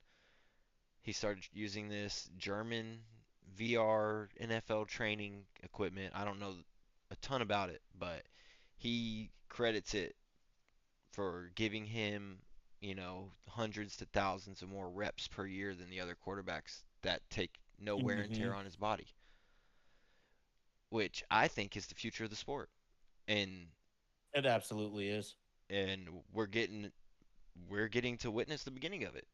He started using this German VR NFL training equipment. I don't know a ton about it, but he credits it for giving him, hundreds to thousands of more reps per year than the other quarterbacks that take no wear and tear Hmm. on his body, which I think is the future of the sport. And It absolutely is. and we're getting to witness the beginning of it.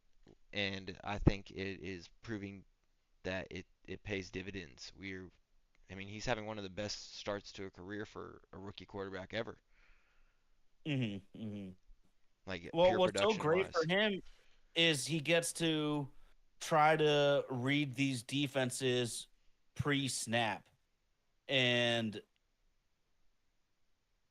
And I think it is proving that it pays dividends. I mean, he's having one of the best starts to a career for a rookie quarterback ever, Hmm. Hmm. like Well, pure what's so production great for wise. him is he gets to try to read these defenses pre-snap. And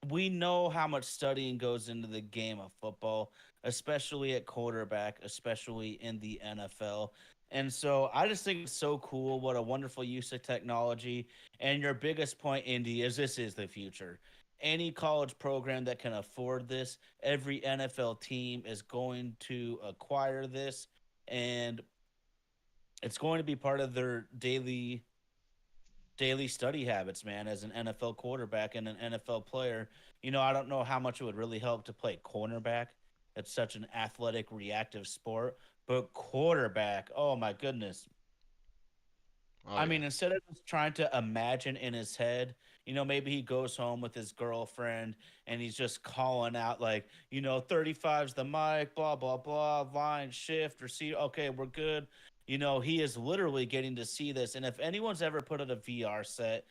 we know how much studying goes into the game of football, especially at quarterback, especially in the NFL. And so I just think it's so cool. What a wonderful use of technology. And your biggest point, Indy, is this is the future. Any college program that can afford this, every NFL team is going to acquire this. And it's going to be part of their daily study habits, man, as an NFL quarterback and an NFL player. I don't know how much it would really help to play cornerback. It's such an athletic, reactive sport. But quarterback, oh my goodness. Oh I yeah. mean, instead of just trying to imagine in his head, maybe he goes home with his girlfriend and he's just calling out, like, 35's the mic, blah, blah, blah, line, shift, receive. Okay, we're good. He is literally getting to see this. And if anyone's ever put in a VR set,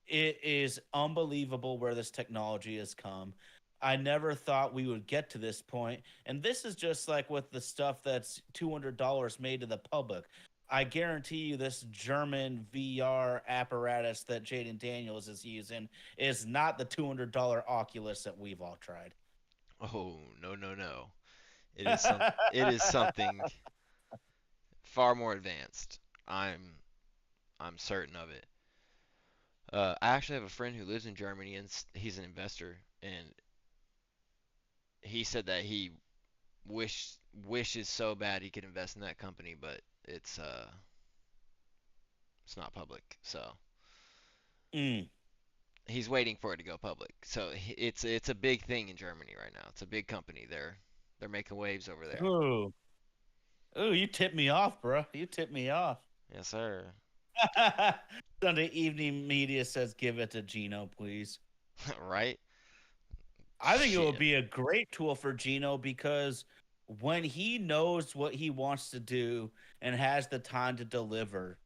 it is unbelievable where this technology has come. I never thought we would get to this point. And this is just like with the stuff that's $200 made to the public. I guarantee you, this German VR apparatus that Jaden Daniels is using is not the $200 Oculus that we've all tried. Oh no no no. It is something far more advanced. I'm certain of it. I actually have a friend who lives in Germany and he's an investor, and he said that he wishes so bad he could invest in that company, but it's not public. So Mm. he's waiting for it to go public. So it's a big thing in Germany right now. It's a big company. They're making waves over there. Ooh. Ooh, you tipped me off, bro. You tipped me off. Yes, sir. Sunday evening media says give it to Gino, please. Right? I think it would Shit. be a great tool for Gino because when he knows what he wants to do and has the time to deliver,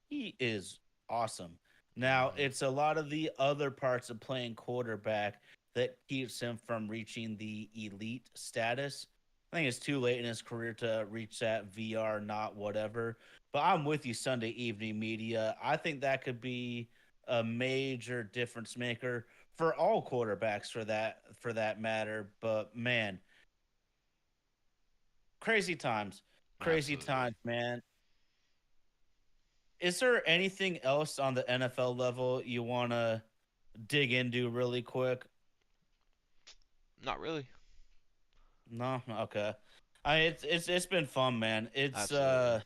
he is awesome. Now, Hmm. it's a lot of the other parts of playing quarterback that keeps him from reaching the elite status. I think it's too late in his career to reach that VR, not whatever. But I'm with you, Sunday evening media. I think that could be a major difference maker for all quarterbacks for that matter. But man, crazy Absolutely. times, man. Is there anything else on the NFL level you want to dig into really quick? Not really. No, okay. It's been fun, man. It's Absolutely.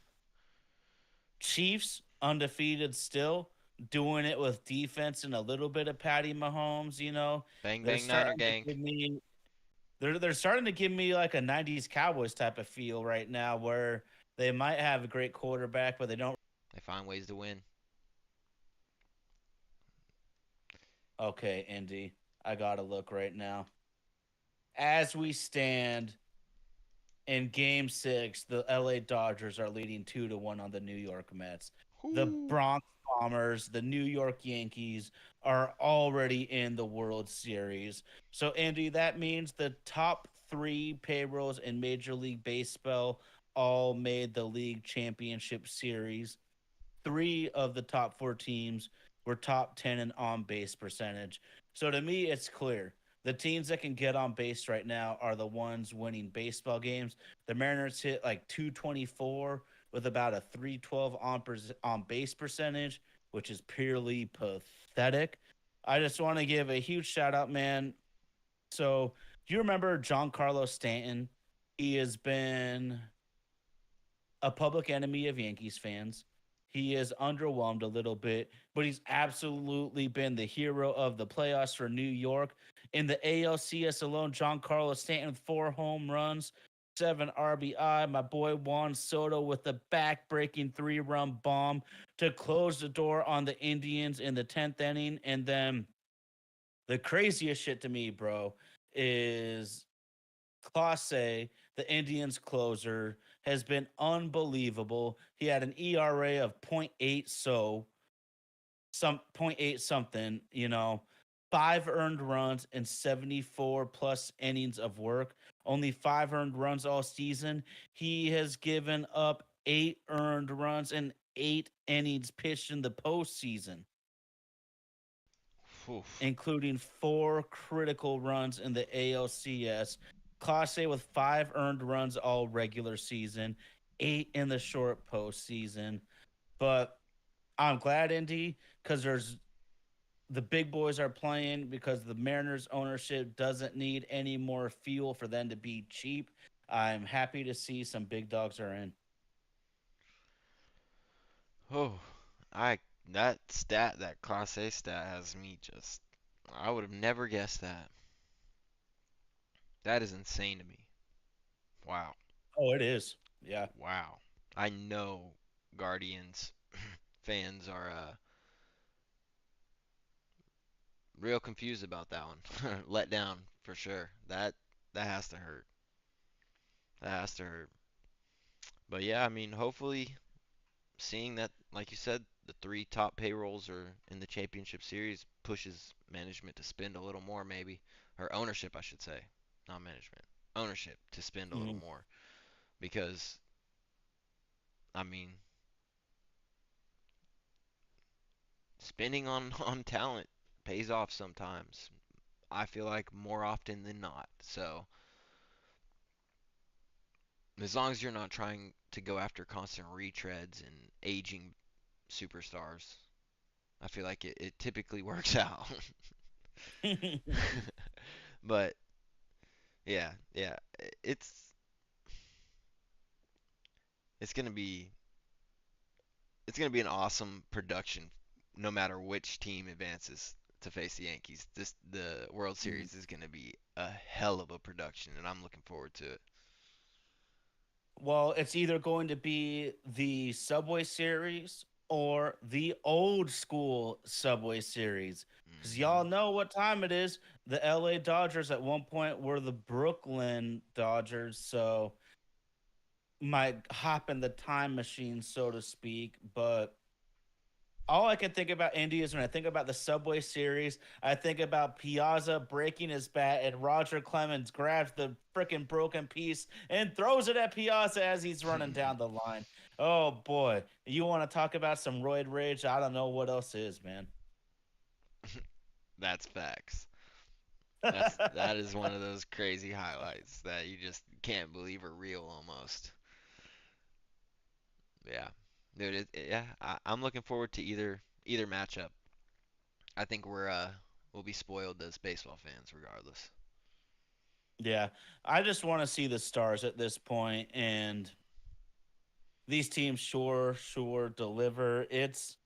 Chiefs undefeated still, doing it with defense and a little bit of Patty Mahomes. Bang They're bang Niner starting to gang. give me they're starting to give me like a '90s Cowboys type of feel right now, where they might have a great quarterback, but they don't. They find ways to win. Okay, Indy, I gotta look right now. As we stand in Game Six, the LA Dodgers are leading 2-1 on the New York Mets. The Whoo. Bronx Bombers, the New York Yankees are already in the World Series. So, Andy, that means the top three payrolls in Major League Baseball all made the league championship series. Three of the top four teams were top 10 in on base percentage. So to me, it's clear. The teams that can get on base right now are the ones winning baseball games. The Mariners hit like 224 with about a 312 on base percentage, which is purely pathetic. I just want to give a huge shout out, man. So, do you remember John Carlos Stanton? He has been a public enemy of Yankees fans. He is underwhelmed a little bit, but he's absolutely been the hero of the playoffs for New York. In the ALCS alone, John Carlos Stanton with 4 home runs, 7 RBI. My boy Juan Soto with the back-breaking 3-run bomb to close the door on the Indians in the 10th inning. And then the craziest shit to me, bro, is Clase, the Indians closer, has been unbelievable. He had an ERA of point 0.8, so some point 0.8 something, 5 earned runs and 74 plus innings of work. Only 5 earned runs all season. He has given up 8 earned runs and 8 innings pitched in the postseason, Oof. including 4 critical runs in the ALCS. Clase with 5 earned runs all regular season, 8 in the short postseason. But I'm glad, Indy, because there's the big boys are playing because the Mariners ownership doesn't need any more fuel for them to be cheap. I'm happy to see some big dogs are in. Oh, I that Class A stat has me just. I would have never guessed that. That is insane to me. Wow. Oh, it is. Yeah. Wow. I know Guardians fans are real confused about that one. Let down for sure. That has to hurt. That has to hurt. But yeah, I mean, hopefully seeing that, like you said, the three top payrolls are in the championship series pushes management to spend a little more, maybe, or ownership, I should say, not management, ownership to spend a little Mhm. more because I mean, spending on on talent pays off sometimes. I feel like more often than not. So as long as you're not trying to go after constant retreads and aging superstars, I feel like it typically works out. But yeah, yeah, it's gonna be it's gonna be an awesome production, no matter which team advances to face the Yankees. The World Mhm. Series is gonna be a hell of a production, and I'm looking forward to it. Well, it's either going to be the Subway Series or the old school Subway Series. Because y'all Hmm. know what time it is. The LA Dodgers at one point were the Brooklyn Dodgers. So might hop in the time machine, so to speak. But all I can think about Indy is when I think about the Subway Series, I think about Piazza breaking his bat and Roger Clemens grabs the freaking broken piece and throws it at Piazza as he's running down the line. Oh boy, you want to talk about some roid rage? I don't know what else is, man. That's facts. That is one of those crazy highlights that you just can't believe are real almost. Yeah, dude. Yeah, I'm looking forward to either matchup. I think we'll be spoiled as baseball fans regardless. Yeah, I just want to see the stars at this point, and these teams sure deliver. It's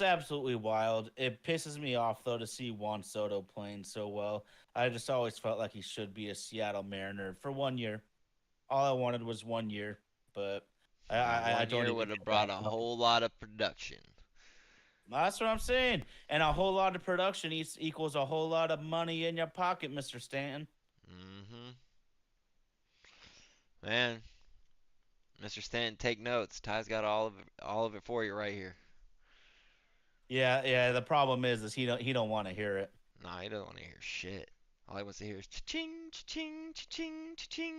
absolutely wild. It pisses me off though to see Juan Soto playing so well. I just always felt like he should be a Seattle Mariner for 1 year. All I wanted was 1 year, but That I one don't year even would have get brought that. a whole lot of production. That's what I'm saying. And a whole lot of production equals a whole lot of money in your pocket, Mister Stanton. Mm-hmm. Man, Mr. Stanton, take notes. Ty's got all of it for you right here. Yeah, yeah. The problem is he don't want to hear it. Nah, he doesn't want to hear shit. All he wants to hear is cha-ching, cha-ching, cha-ching, cha-ching.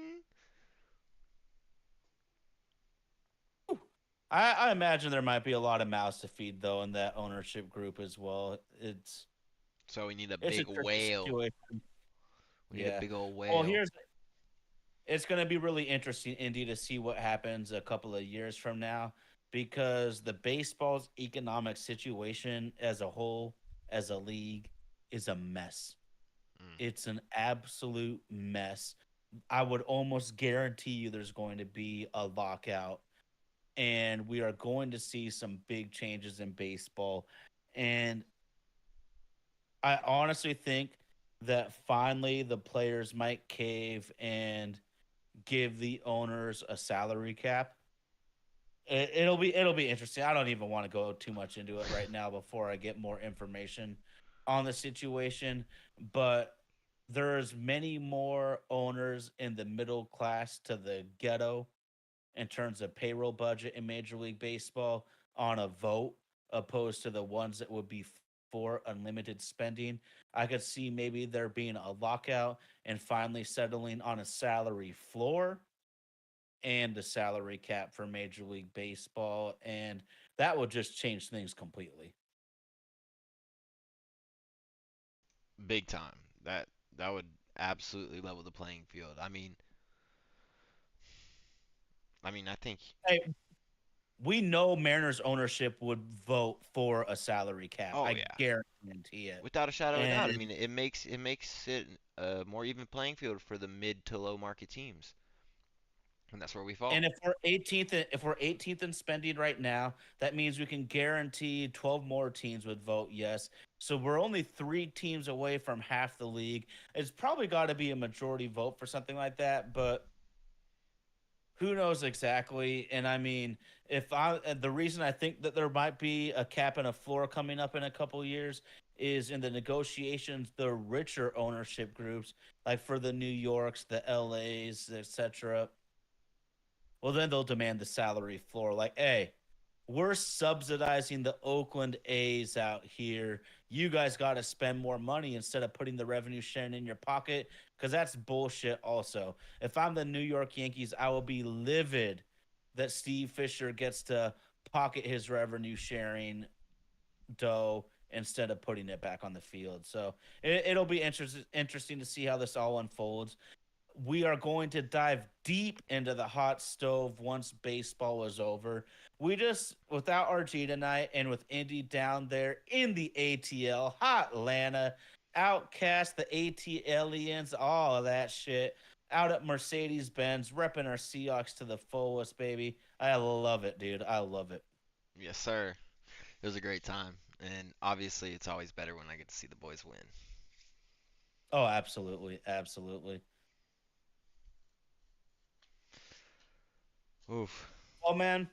I imagine there might be a lot of mouths to feed though in that ownership group as well. So we need a It's a big tricky whale. situation. We need a Yeah. big old Well, whale. here's it's going to be really interesting, Indy, to see what happens a couple of years from now because the baseball's economic situation as a whole, as a league, is a mess. Mm. It's an absolute mess. I would almost guarantee you there's going to be a lockout and we are going to see some big changes in baseball. And I honestly think that finally the players might cave and give the owners a salary cap. It'll be interesting. I don't even want to go too much into it right now before I get more information on the situation, but there's many more owners in the middle class to the ghetto in terms of payroll budget in Major League Baseball on a vote opposed to the ones that would be for unlimited spending. I could see maybe there being a lockout and finally settling on a salary floor and a salary cap for Major League Baseball, and that would just change things completely. Big time. That would absolutely level the playing field. I think. Hey, we know Mariners ownership would vote for a salary cap. Oh I yeah, guarantee it. without a shadow of a doubt. I And mean, it makes it a more even playing field for the mid to low market teams, and that's where we and fall. if we're 18th in spending right now, that means we can guarantee 12 more teams would vote yes. So we're only 3 teams away from half the league. It's probably got to be a majority vote for something like that, but who knows exactly? And I mean, if I the reason I think that there might be a cap and a floor coming up in a couple years is in the negotiations, the richer ownership groups, like for the New Yorks, the LAs, etc. Well, then they'll demand the salary floor. Like, hey, we're subsidizing the Oakland A's out here. You guys got to spend more money instead of putting the revenue sharing in your pocket because that's bullshit. Also, if I'm the New York Yankees, I will be livid that Steve Fisher gets to pocket his revenue sharing dough instead of putting it back on the field. So it'll be interesting to see how this all unfolds. We are going to dive deep into the hot stove once baseball is over. We just, without RG tonight and with Indy down there in the ATL, hot Atlanta, outcast the ATLians, all of that shit, out at Mercedes Benz, repping our Seahawks to the fullest, baby. I love it, dude. I love it. Yes, sir. It was a great time, and obviously, it's always better when I get to see the boys win. Oh, absolutely. Absolutely. Oof. Oh, man.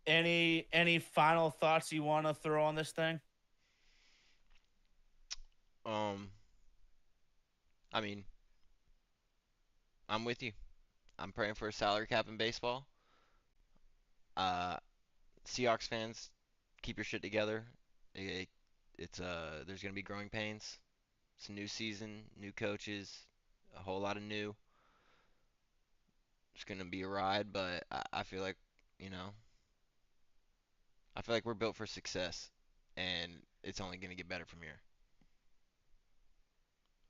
Any final thoughts you want to throw on this thing? Um, I mean, I'm with you. I'm praying for a salary cap in baseball. Uh, Seahawks fans, keep your shit together. It, there's gonna be growing pains. It's a new season, new coaches, a whole lot of new. It's gonna be a ride, but I feel like, you know, I feel like we're built for success, and it's only gonna get better from here.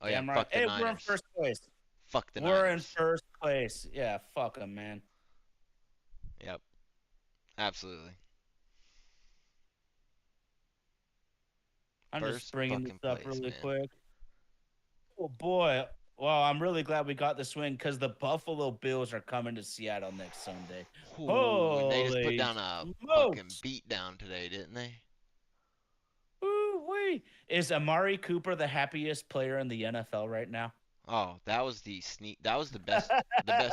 Oh yeah, Damn right. fuck the Hey, we're in Niners. first place. Fuck the We're in Niners. first place. Yeah, fuck them, man. Yep, absolutely. I'm just First bringing this fucking up place, really man. quick. Oh boy, Well, I'm really glad we got this win because the Buffalo Bills are coming to Seattle next Sunday. Ooh, and they just put Holy down a fucking smokes! beat down today, didn't they? Ooh-wee. Is Amari Cooper the happiest player in the NFL right now? Oh, that was the sneak. That was the best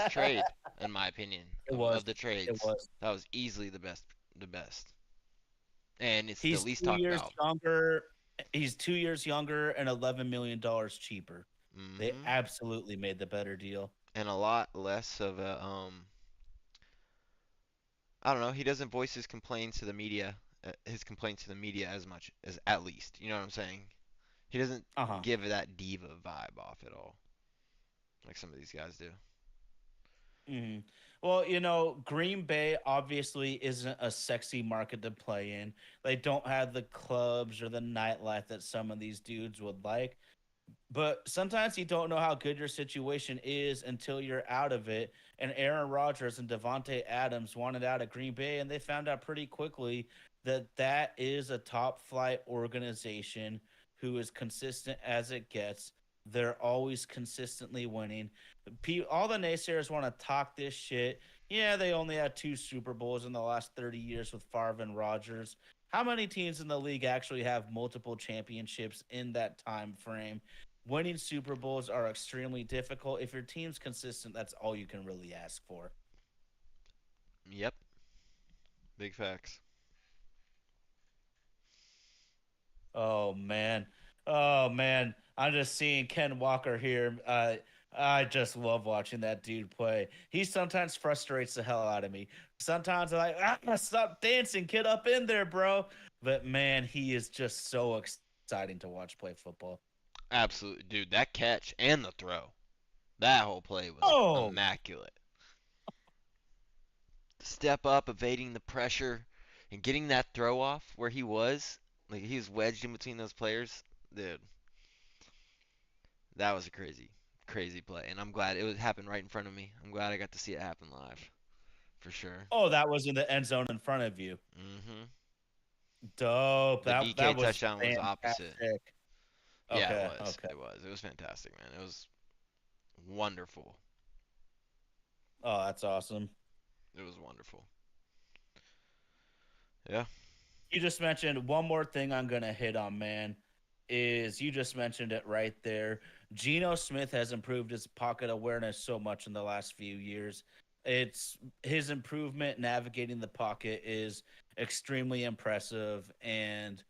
trade in my opinion It of was. the It trades. was. That was easily the best, and it's the He's least two talked years about. younger. He's 2 years younger and $11 million cheaper. They Hmm. absolutely made the better deal. And a lot less of a. I don't know. He doesn't voice his complaints to the media as much as at least. You know what I'm saying? He doesn't Uh huh. give that diva vibe off at all, like some of these guys do. Hmm. Well, Green Bay obviously isn't a sexy market to play in. They don't have the clubs or the nightlife that some of these dudes would like. But sometimes you don't know how good your situation is until you're out of it. And Aaron Rodgers and Devontae Adams wanted out of Green Bay, and they found out pretty quickly that that is a top flight organization who is consistent as it gets. They're always consistently winning. All the naysayers want to talk this shit. Yeah, they only had two Super Bowls in the last 30 years with Favre and Rodgers. How many teams in the league actually have multiple championships in that time frame? Winning Super Bowls are extremely difficult. If your team's consistent, that's all you can really ask for. Yep, big facts. Oh man. Oh man. I'm just seeing Ken Walker here. I just love watching that dude play. He sometimes frustrates the hell out of me. Sometimes I'm like, stop dancing, get up in there, bro. But man, he is just so exciting to watch play football. Absolutely, dude. That catch and the throw, that whole play was Oh, immaculate. Step up, evading the pressure, and getting that throw off where he was, like he was wedged in between those players. Dude, that was a crazy play, and I'm glad it was happened right in front of me. I'm glad I got to see it happen live, for sure. oh, that was in the end zone in front of you. Hmm. Dope. The That DK was touchdown was opposite. fantastic. Yeah, it Okay, was. okay. It was. It was fantastic, man. It was wonderful. Oh, that's awesome. It was wonderful. Yeah. You just mentioned one more thing I'm gonna hit on, man. Is you just mentioned it right there. Geno Smith has improved his pocket awareness so much in the last few years. It's his improvement navigating the pocket is extremely impressive, and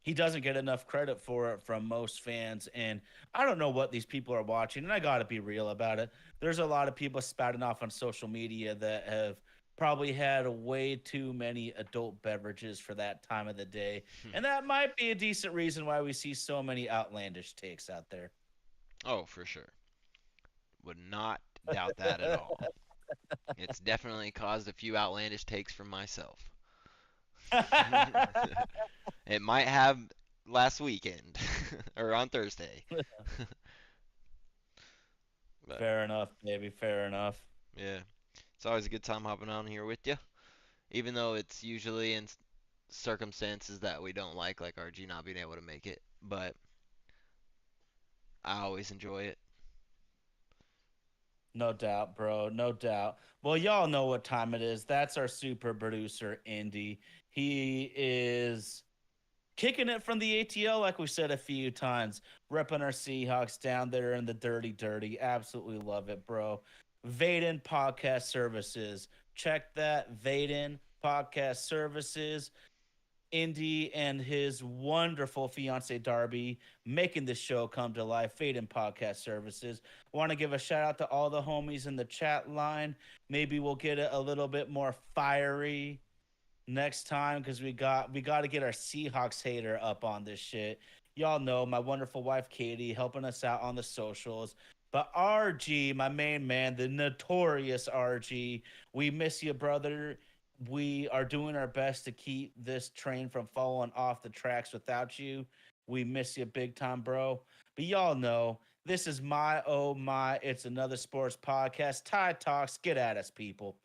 he doesn't get enough credit for it from most fans. And I don't know what these people are watching. And I got to be real about it. There's a lot of people spouting off on social media that have probably had way too many adult beverages for that time of the day. And that might be a decent reason why we see so many outlandish takes out there. Oh, for sure. Would not doubt that at all. It's definitely caused a few outlandish takes from myself. It might have last weekend or on Thursday. But Fair enough, baby. Fair enough. yeah, it's always a good time hopping on here with you, even though it's usually in circumstances that we don't like RG not being able to make it. But I always enjoy it. No doubt, bro. No doubt. Well, y'all know what time it is. That's our super producer, Indy. He is kicking it from the ATL, like we said a few times, repping our Seahawks down there in the dirty, dirty. Absolutely love it, bro. Vaden Podcast Services. Check that. Vaden Podcast Services. Indy and his wonderful fiance Darby making this show come to life. Fade and Podcast Services. Want to give a shout out to all the homies in the chat line. Maybe we'll get it a little bit more fiery next time because we got to get our Seahawks hater up on this shit. Y'all know my wonderful wife Katie helping us out on the socials. But RG, my main man, the notorious RG, we miss you, brother. We are doing our best to keep this train from falling off the tracks without you. We miss you big time, bro. But y'all know this is my oh my. It's another sports podcast. Tide Talks. Get at us, people.